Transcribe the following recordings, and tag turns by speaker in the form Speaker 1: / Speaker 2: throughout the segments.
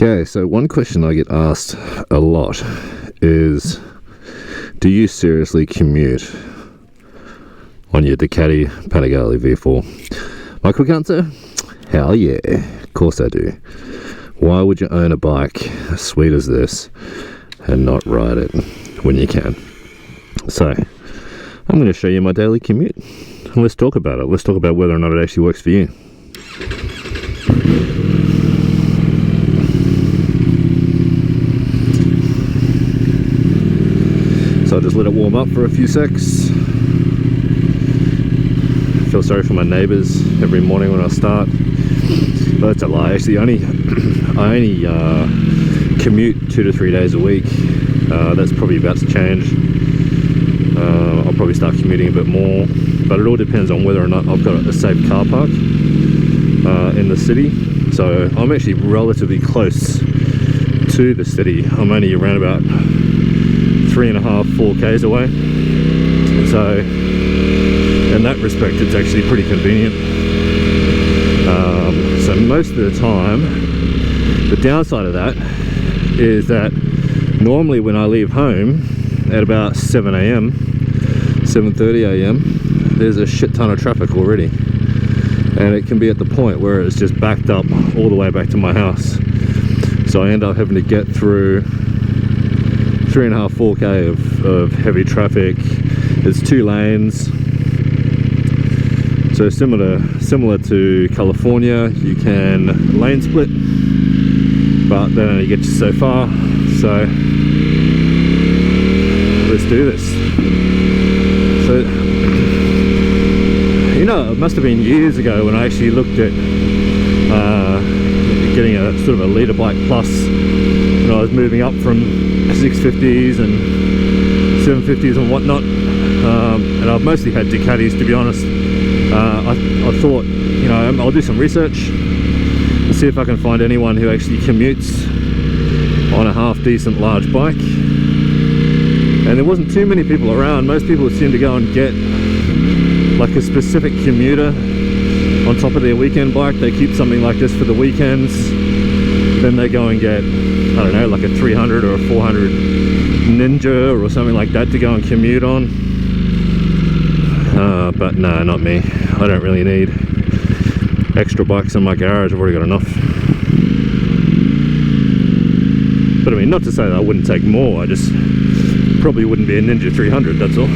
Speaker 1: Okay, so one question I get asked a lot is, do you seriously commute on your Ducati PANIGALE V4? My quick answer, hell yeah, of course I do. Why would you own a bike as sweet as this and not ride it when you can? So, I'm going to show you my daily commute. And let's talk about it. Let's talk about whether or not it actually works for you. So I'll just let it warm up for a few secs. I feel sorry for my neighbours every morning when I start. But that's a lie, actually. I only commute 2 to 3 days a week. That's probably about to change. I'll probably start commuting a bit more, but it all depends on whether or not I've got a safe car park in the city. So I'm actually relatively close to the city. I'm only around about 3.5–4 k's away. So in that respect, it's actually pretty convenient. So most of the time, the downside of that is that normally when I leave home at about 7 a.m, 7:30 a.m, there's a shit ton of traffic already, and it can be at the point where it's just backed up all the way back to my house. So I end up having to get through 3.5–4 k of heavy traffic. It's 2 lanes. So similar to California, you can lane split, but that only gets you so far. So let's do this. So, you know, it must have been years ago when I actually looked at getting a sort of a leader bike plus, when I was moving up from 650s and 750s and whatnot. And I've mostly had Ducatis, to be honest. I thought, you know, I'll do some research and see if I can find anyone who actually commutes on a half decent large bike. And there wasn't too many people around. Most people seem to go and get like a specific commuter on top of their weekend bike. They keep something like this for the weekends, then they go and get, I don't know, like a 300 or a 400 Ninja or something like that to go and commute on. But no, not me. I don't really need extra bikes in my garage. I've already got enough. But I mean, not to say that I wouldn't take more, I just probably wouldn't be a Ninja 300, that's all.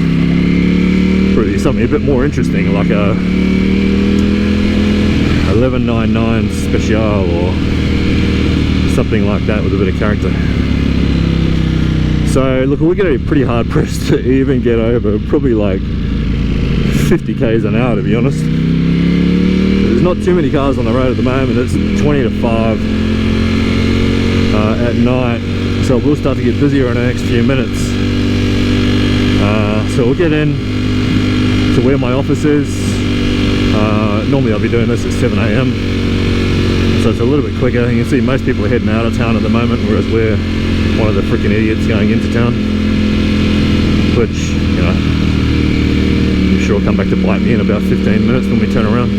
Speaker 1: Probably something a bit more interesting, like a 1199 Special or something like that with a bit of character. So look, we're going to be pretty hard pressed to even get over probably like 50 k's an hour, to be honest. There's not too many cars on the road at the moment. It's 20 to 5 at night, so we'll start to get busier in the next few minutes. So we'll get in to where my office is. Normally I'll be doing this at 7 a.m, so it's a little bit quicker. You can see most people are heading out of town at the moment, whereas we're one of the freaking idiots going into town, which, you know, I'm sure will come back to bite me in about 15 minutes when we turn around.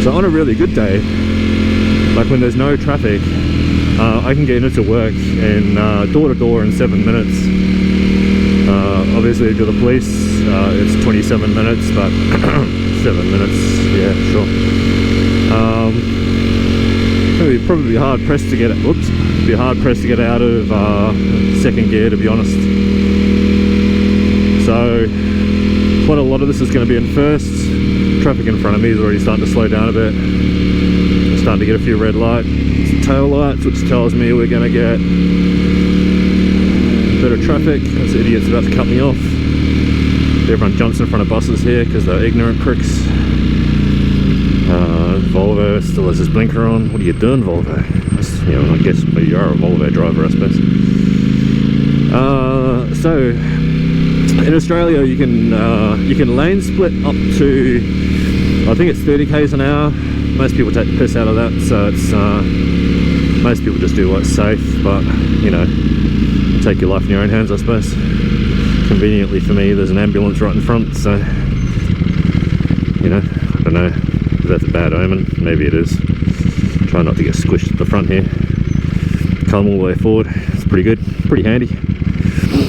Speaker 1: So on a really good day, like when there's no traffic, I can get into work in door to door in 7 minutes. Obviously to the police it's 27 minutes, but 7 minutes, yeah, sure. It'd be probably hard pressed to get out of second gear, to be honest. So quite a lot of this is going to be in first. Traffic in front of me is already starting to slow down a bit. I'm starting to get a few red lights, tail lights, which tells me we're going to get a bit of traffic. This idiot's about to cut me off. Everyone jumps in front of buses here because they're ignorant pricks. Volvo still has his blinker on. What are you doing, Volvo? You know, I guess you are a Volvo driver, I suppose. So in Australia, you can lane split up to, I think it's 30 k's an hour. Most people take the piss out of that, so it's most people just do what's safe. But you know, take your life in your own hands, I suppose. Conveniently for me, there's an ambulance right in front, so you know, I don't know if that's a bad omen. Maybe it is. Try not to get squished at the front here. come all the way forward. It's pretty good, pretty handy.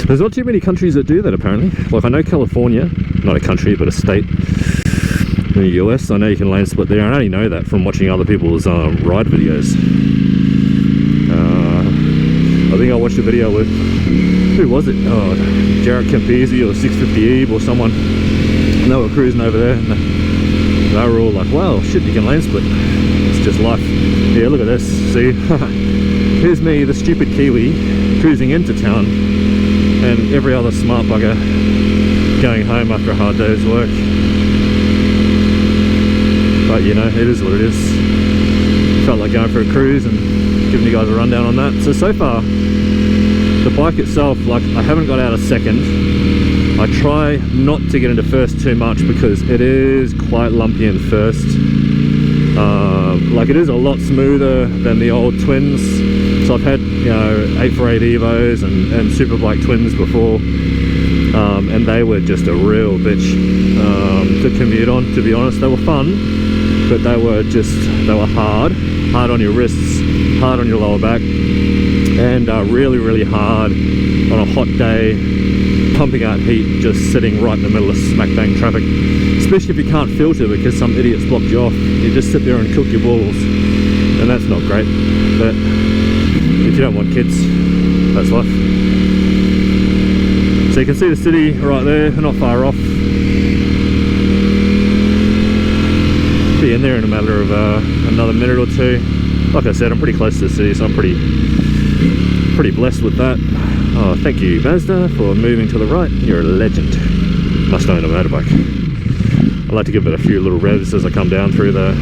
Speaker 1: There's not too many countries that do that apparently. Like I know California, not a country but a state in the US, I know you can lane split there. I only know that from watching other people's ride videos. I think I watched a video with, who was it? Oh, Jarrett Campese or 650 Eve or someone. And they were cruising over there and they were all like, wow, shit, you can lane split. It's just life. Yeah, look at this, see? Here's me, the stupid Kiwi, cruising into town, and every other smart bugger going home after a hard day's work. But you know, it is what it is. Felt like going for a cruise and giving you guys a rundown on that. So far, the bike itself, like I haven't got out a second. I try not to get into first too much because it is quite lumpy in first. Like it is a lot smoother than the old twins. So I've had, you know, 848 Evos and Superbike twins before, and they were just a real bitch to commute on, to be honest. They were fun, but they were hard on your wrists, hard on your lower back, and really, really hard on a hot day, pumping out heat, just sitting right in the middle of smack bang traffic. Especially if you can't filter because some idiot's blocked you off. You just sit there and cook your balls, and that's not great. But if you don't want kids, that's life. So you can see the city right there, not far off. Be in there in a matter of another minute or two. Like I said, I'm pretty close to the city, so I'm pretty blessed with that. Oh, thank you Mazda for moving to the right. You're a legend. Must own a motorbike. I like to give it a few little revs as I come down through the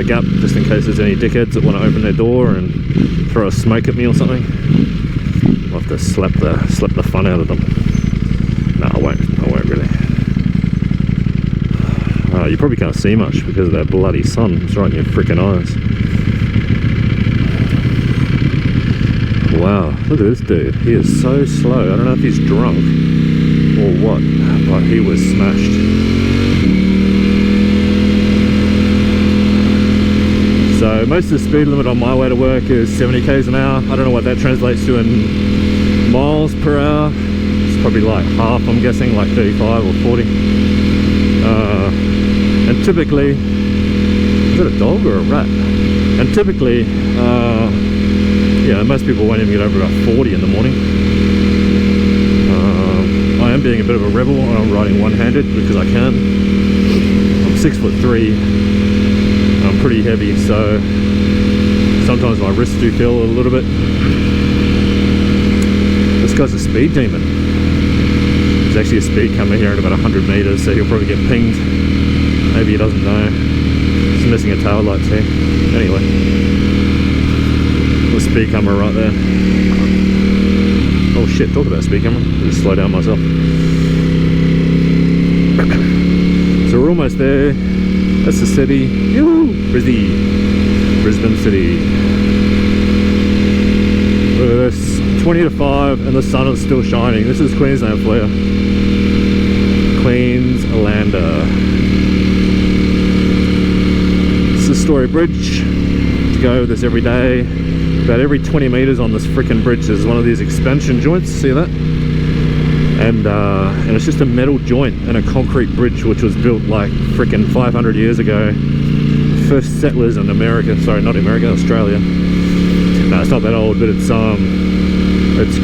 Speaker 1: gap, just in case there's any dickheads that want to open their door and throw a smoke at me or something. I'll have to slap the fun out of them. No, I won't really. You probably can't see much because of that bloody sun. It's right in your freaking eyes. Wow, look at this dude. He is so slow. I don't know if he's drunk or what, but he was smashed. So most of the speed limit on my way to work is 70 k's an hour. I don't know what that translates to in miles per hour. It's probably like half, I'm guessing, like 35 or 40. And typically, is that a dog or a rat? And typically, yeah, most people won't even get over about 40 in the morning. I am being a bit of a rebel and I'm riding one-handed because I can. I'm 6'3". I'm pretty heavy, so sometimes my wrists do feel a little bit. This guy's a speed demon. There's actually a speed camera here at about 100 meters, so he'll probably get pinged. Maybe he doesn't know. He's missing a tail light too. Anyway, the speed camera right there. Oh shit! Talk about speed camera. I'll just slow down myself. So we're almost there. That's the city. Yoo-hoo! Brisbane City. Look at this. 20 to 5 and the sun is still shining. This is Queensland for you. Queenslander. This is Story Bridge. To go over this every day. About every 20 meters on this freaking bridge there's one of these expansion joints. See that? And it's just a metal joint and a concrete bridge which was built like freaking 500 years ago. First settlers in America, sorry, not America, Australia. No, it's not that old, but it's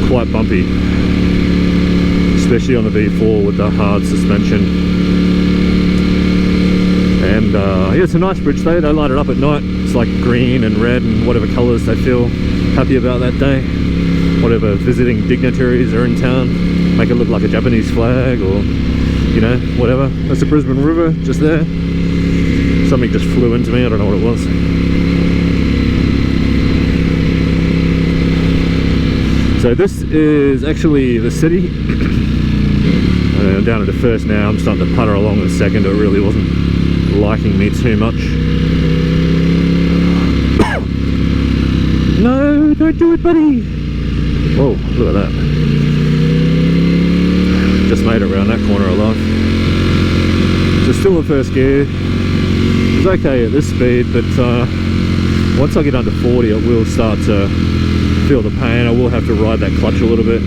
Speaker 1: quite bumpy, especially on the V4 with the hard suspension. And yeah, it's a nice bridge though. They light it up at night. It's like green and red and whatever colours they feel happy about that day. Whatever visiting dignitaries are in town. Make it look like a Japanese flag or, you know, whatever. That's the Brisbane River, just there. Something just flew into me, I don't know what it was. So this is actually the city. I'm down into first now. I'm starting to putter along in second. It really wasn't liking me too much. No, don't do it, buddy. Whoa, look at that. Just made it around that corner alive. So still in first gear. It's okay at this speed, but once I get under 40 it will start to feel the pain. I will have to ride that clutch a little bit.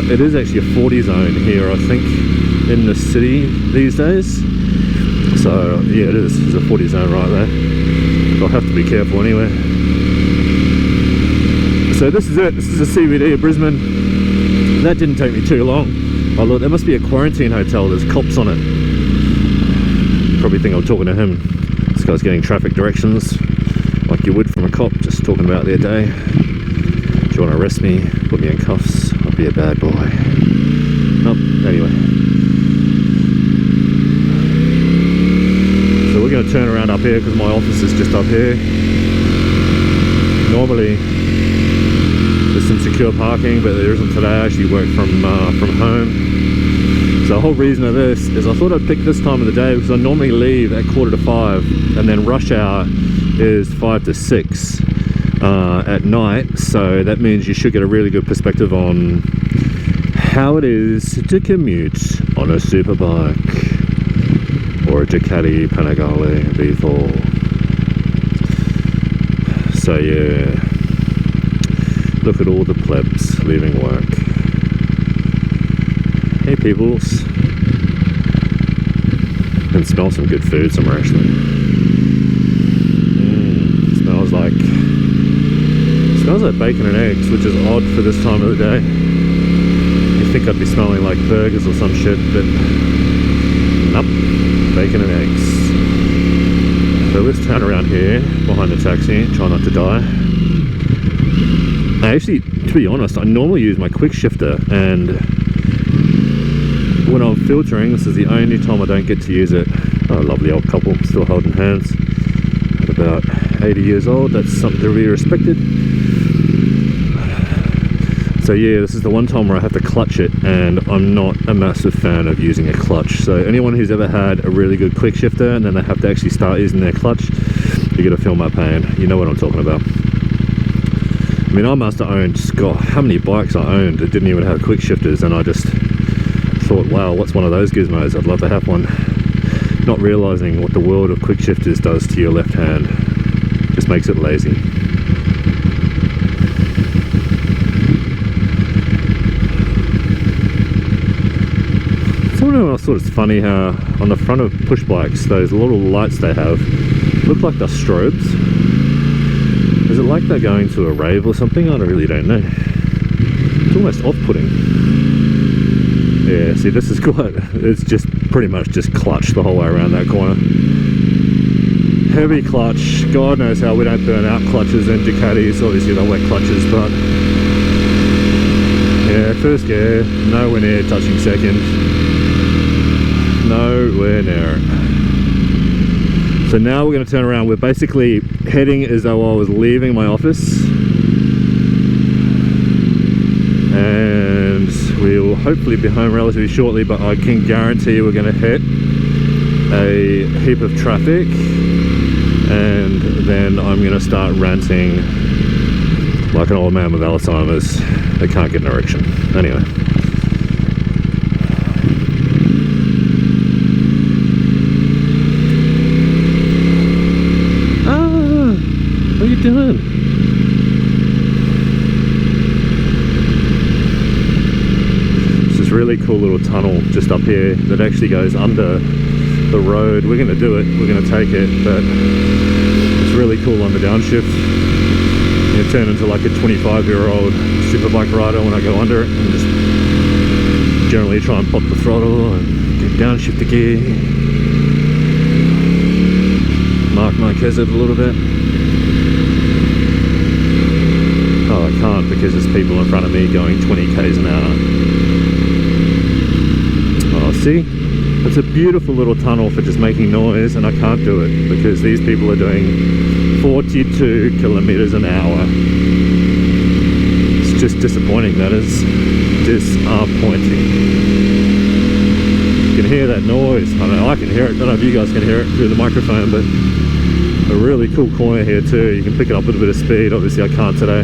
Speaker 1: It is actually a 40 zone here, I think, in the city these days. So yeah, it is. There's a 40 zone right there. I'll have to be careful anyway. So this is it. This is the CBD of Brisbane. That didn't take me too long. Oh look, there must be a quarantine hotel. There's cops on it. Probably think I'm talking to him. This guy's getting traffic directions like you would from a cop, just talking about their day. Do you want to arrest me? Put me in cuffs. I'll be a bad boy. Nope. Anyway. So we're going to turn around up here because my office is just up here. Normally there's some secure parking, but there isn't today. I actually work from home. So the whole reason of this is I thought I'd pick this time of the day because I normally leave at 4:45, and then rush hour is 5 to 6 at night. So that means you should get a really good perspective on how it is to commute on a superbike or a Ducati PANIGALE V4. So yeah, look at all the plebs leaving work. Hey peoples. Can smell some good food somewhere actually. Smells like bacon and eggs, which is odd for this time of the day. You'd think I'd be smelling like burgers or some shit, but nope, bacon and eggs. So let's turn around here behind the taxi, try not to die. Actually, to be honest, I normally use my quick shifter, and when I'm filtering, this is the only time I don't get to use it. Oh, lovely old couple, still holding hands. At about 80 years old, that's something to be respected. So yeah, this is the one time where I have to clutch it, and I'm not a massive fan of using a clutch. So anyone who's ever had a really good quick shifter and then they have to actually start using their clutch, you're gonna feel my pain. You know what I'm talking about. I mean, I must have owned, God, how many bikes I owned that didn't even have quick shifters, and I just thought, wow, what's one of those gizmos? I'd love to have one. Not realizing what the world of quick shifters does to your left hand. Just makes it lazy. Someone else thought it's funny how on the front of push bikes, those little lights they have look like they're strobes. Is it like they're going to a rave or something? I really don't know. It's almost off-putting. Yeah, see, this is quite, it's just pretty much just clutch the whole way around that corner. Heavy clutch. God knows how we don't burn out clutches and Ducatis. Obviously they're wet clutches, but yeah, first gear, nowhere near touching second. Nowhere near it. So now we're going to turn around. We're basically heading as though I was leaving my office, and we will hopefully be home relatively shortly, but I can guarantee we're going to hit a heap of traffic, and then I'm going to start ranting like an old man with Alzheimer's that can't get an erection. Anyway. What are you doing? It's this really cool little tunnel just up here that actually goes under the road. We're going to do it, we're going to take it, but it's really cool on the downshift. You turn into like a 25-year-old superbike rider when I go under it, and just generally try and pop the throttle and get downshift to gear. Mark my hazard a little bit. Oh, I can't because there's people in front of me going 20 k's an hour. Oh, see? It's a beautiful little tunnel for just making noise, and I can't do it because these people are doing 42 kilometers an hour. It's just disappointing, that is. Disappointing. You can hear that noise. I know I can hear it. I don't know if you guys can hear it through the microphone, but a really cool corner here too. You can pick it up with a bit of speed. Obviously I can't today,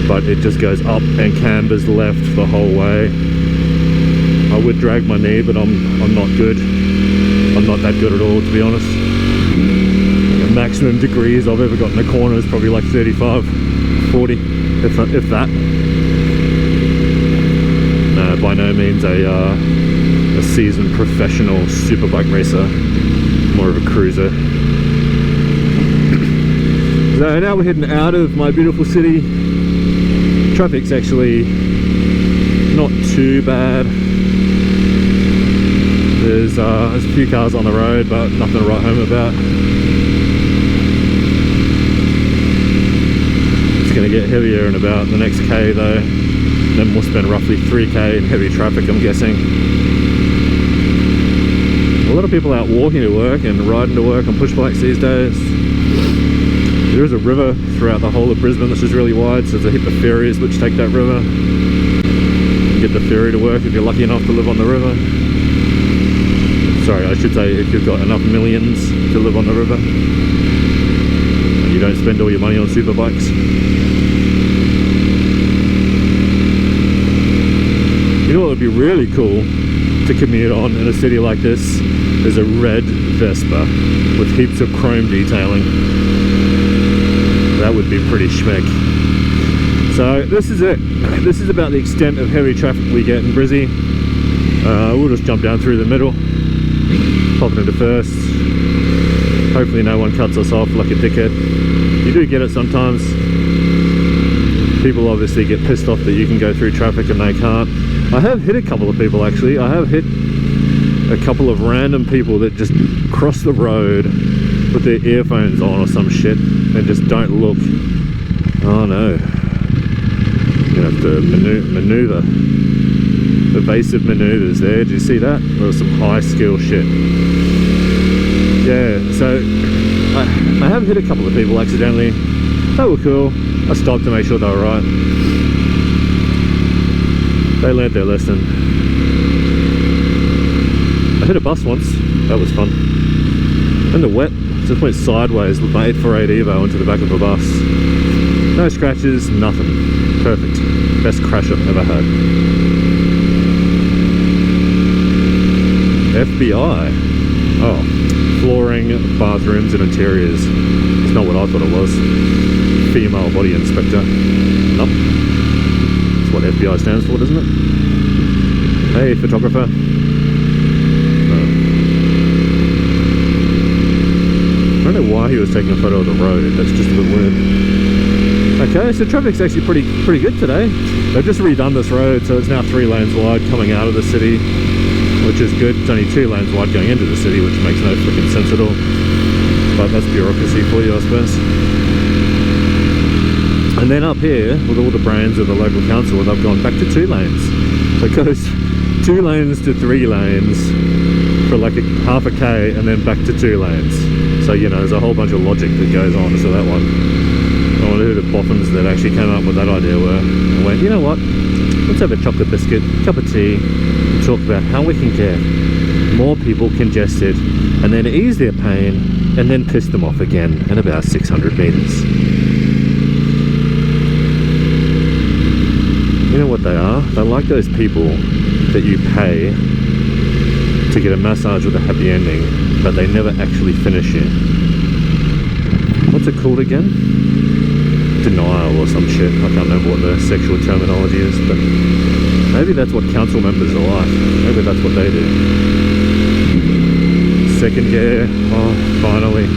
Speaker 1: but it just goes up and cambers left the whole way. I would drag my knee, but I'm not good. I'm not that good at all, to be honest. maximum degrees I've ever got in a corner is probably like 35, 40, if that. No, by no means a seasoned professional superbike racer, more of a cruiser. So now we're heading out of my beautiful city. Traffic's actually not too bad. There's a few cars on the road, but nothing to write home about. It's going to get heavier in about the next K though. Then we'll spend roughly 3K in heavy traffic, I'm guessing. A lot of people out walking to work and riding to work on push bikes these days. There is a river throughout the whole of Brisbane which is really wide, so there's a heap of ferries which take that river. You get the ferry to work if you're lucky enough to live on the river. Sorry, I should say if you've got enough millions to live on the river. You don't spend all your money on super bikes. You know what would be really cool to commute on in a city like this is a red Vespa with heaps of chrome detailing. That would be pretty schmeck. So this is it. This is about the extent of heavy traffic we get in Brizzy. We'll just jump down through the middle, pop it into first. Hopefully no one cuts us off like a dickhead. You do get it sometimes. People obviously get pissed off that you can go through traffic and they can't. I have hit a couple of people actually. I have hit a couple of random people that just cross the road with their earphones on or some shit and just don't look. Oh no. You have to maneuver. Evasive maneuvers there. Did you see that? There was some high skill shit. Yeah, so I have hit a couple of people accidentally. They were cool. I stopped to make sure they were right. They learned their lesson. I hit a bus once. That was fun. In the wet, just went sideways with my 848 Evo into the back of a bus. No scratches, nothing. Perfect. Best crash I've ever had. FBI. Oh, flooring, bathrooms and interiors. It's not what I thought it was. Female body inspector. Nope. That's what FBI stands for, doesn't it? Hey, photographer. No. I don't know why he was taking a photo of the road. That's just a bit weird. Okay, so traffic's actually pretty good today. They've just redone this road, so it's now 3 lanes wide coming out of the city, which is good. It's only 2 lanes wide going into the city, which makes no freaking sense at all. But that's bureaucracy for you, I suppose. And then up here, with all the brains of the local council, they've gone back to 2 lanes. So it goes 2 lanes to 3 lanes for like half a K, and then back to 2 lanes. So, you know, there's a whole bunch of logic that goes on to that one. I wonder who the boffins that actually came up with that idea were. And went, you know what? Let's have a chocolate biscuit, cup of tea, and talk about how we can get more people congested, and then ease their pain, and then piss them off again in about 600 meters. You know what they are? They're like those people that you pay to get a massage with a happy ending, but they never actually finish it. What's it called again? Denial or some shit. I can't remember what the sexual terminology is, but maybe that's what council members are like. Maybe that's what they do. Second gear. Oh, finally.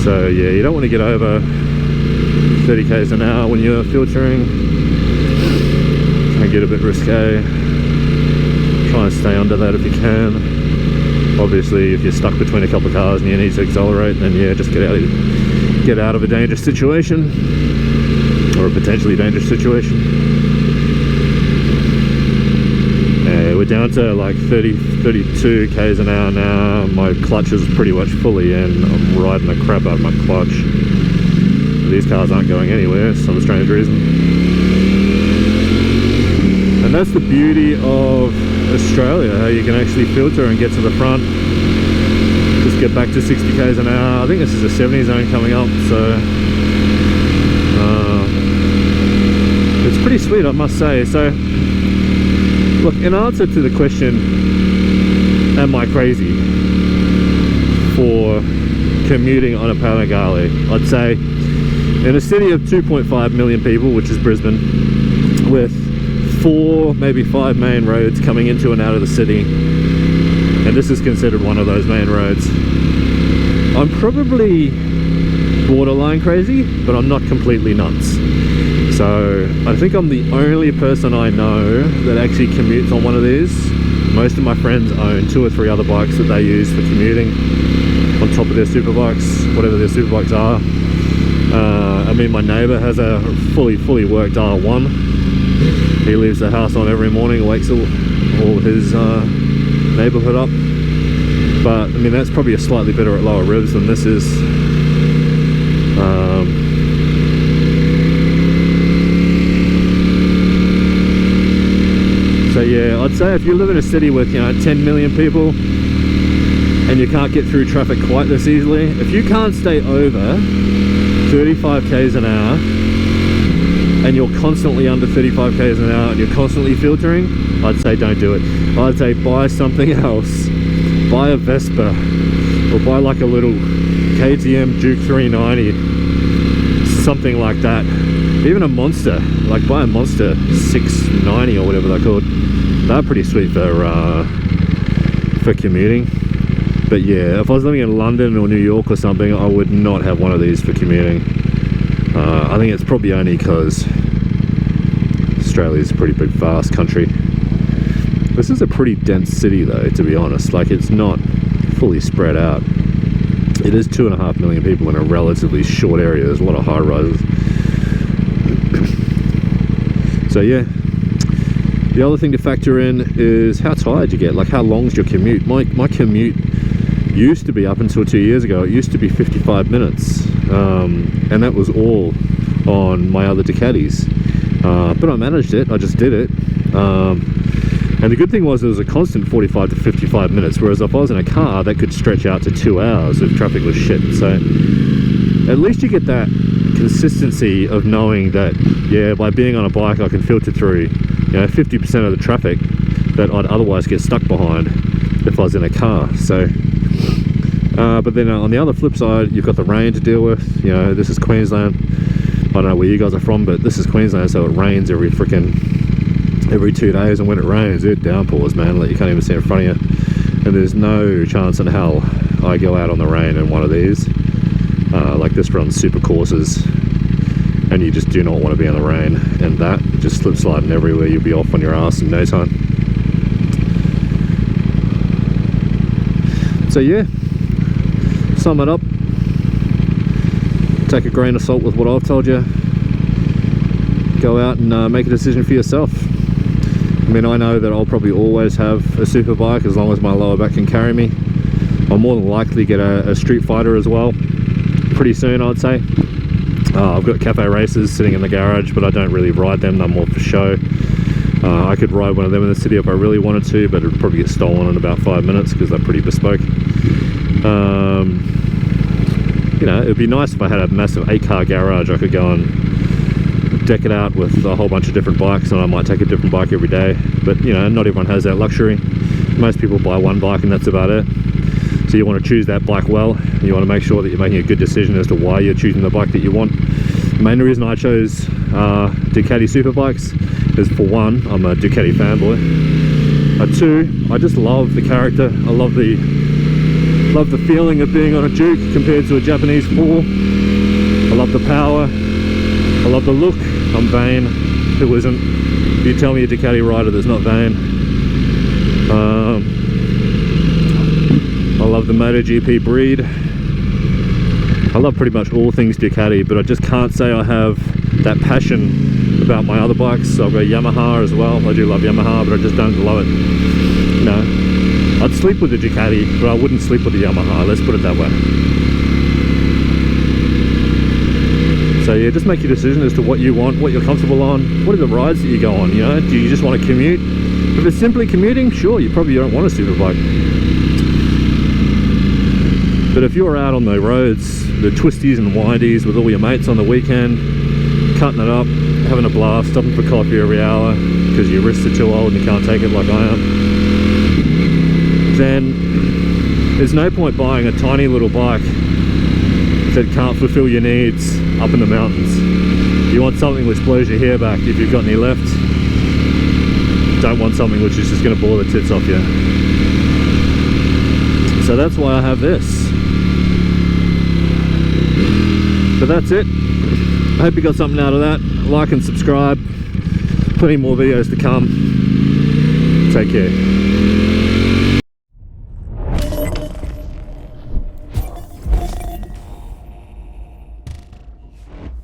Speaker 1: So yeah, you don't want to get over 30 k's an hour when you're filtering. Can get a bit risque. Try and stay under that if you can. Obviously, if you're stuck between a couple of cars and you need to accelerate, then yeah, just get out of a dangerous situation, or a potentially dangerous situation. Yeah, we're down to like 32 k's an hour now. My clutch is pretty much fully in. I'm riding the crap out of my clutch. These cars aren't going anywhere for some strange reason. And that's the beauty of Australia, how you can actually filter and get to the front, just get back to 60 k's an hour. I think this is a 70 zone coming up, so it's pretty sweet, I must say. So look, in answer to the question am I crazy for commuting on a Panigale? I'd say in a city of 2.5 million people, which is Brisbane, with 4, maybe 5 main roads coming into and out of the city, and this is considered one of those main roads, I'm probably borderline crazy, but I'm not completely nuts. So I think I'm the only person I know that actually commutes on one of these. Most of my friends own 2 or 3 other bikes that they use for commuting on top of their superbikes, whatever their superbikes are. I mean, my neighbour has a fully worked R1. He leaves the house on every morning, wakes all his neighbourhood up. But I mean, that's probably a slightly better at lower revs than this is. So yeah, I'd say if you live in a city with, 10 million people and you can't get through traffic quite this easily, if you can't stay over 35 k's an hour and you're constantly under 35 k's an hour and you're constantly filtering, I'd say don't do it. I'd say buy something else. Buy a Vespa, or buy like a little KTM Duke 390, something like that. Even a Monster, like buy a Monster 690 or whatever they're called. They're pretty sweet for commuting. But yeah, if I was living in London or New York or something, I would not have one of these for commuting. I think it's probably only because Australia's a pretty big, vast country. This is a pretty dense city though, to be honest. Like, it's not fully spread out. It is 2.5 million people in a relatively short area. There's a lot of high rises. So yeah, the other thing to factor in is how tired you get. Like, how long's your commute? My commute used to be, up until 2 years ago, it used to be 55 minutes, and that was all on my other Ducatis. But I managed it. I just did it. And the good thing was it was a constant 45 to 55 minutes, whereas if I was in a car, that could stretch out to 2 hours if traffic was shit. So at least you get that consistency of knowing that, yeah, by being on a bike, I can filter through, 50% of the traffic that I'd otherwise get stuck behind if I was in a car. So, but then on the other flip side, you've got the rain to deal with. This is Queensland. I don't know where you guys are from, but this is Queensland, so it rains every 2 days, and when it rains, it downpours, man. Like, you can't even see in front of you, and there's no chance in hell I go out on the rain in one of these. Like, this runs super courses, and you just do not want to be in the rain, and that just slip sliding everywhere. You'll be off on your ass in no time. So yeah, sum it up, take a grain of salt with what I've told you, go out and make a decision for yourself. I mean, I know that I'll probably always have a super bike as long as my lower back can carry me. I'll more than likely get a Street Fighter as well pretty soon, I'd say. I've got cafe races sitting in the garage, but I don't really ride them. They're more for show. I could ride one of them in the city if I really wanted to, but it would probably get stolen in about 5 minutes because they're pretty bespoke. It would be nice if I had a massive 8-car garage. I could go and deck it out with a whole bunch of different bikes, and I might take a different bike every day. But not everyone has that luxury. Most people buy one bike and that's about it. So you want to choose that bike well. You want to make sure that you're making a good decision as to why you're choosing the bike that you want. The main reason I chose Ducati Superbikes is, for one, I'm a Ducati fanboy. 2, I just love the character. I love the feeling of being on a Duke compared to a Japanese 4. I love the power. I love the look. I'm vain. Who isn't? You tell me a Ducati rider that's not vain. I love the MotoGP breed. I love pretty much all things Ducati, but I just can't say I have that passion about my other bikes. So I've got Yamaha as well. I do love Yamaha, but I just don't love it. I'd sleep with the Ducati, but I wouldn't sleep with the Yamaha. Let's put it that way. So yeah, just make your decision as to what you want, what you're comfortable on, what are the rides that you go on. Do you just want to commute? If it's simply commuting, sure, you probably don't want a superbike. But if you're out on the roads, the twisties and windies with all your mates on the weekend, cutting it up, having a blast, stopping for coffee every hour because your wrists are too old and you can't take it like I am, then there's no point buying a tiny little bike that can't fulfill your needs up in the mountains. You want something which blows your hair back if you've got any left. Don't want something which is just going to bore the tits off you. So that's why I have this. But that's it. I hope you got something out of that. Like and subscribe. Plenty more videos to come. Take care.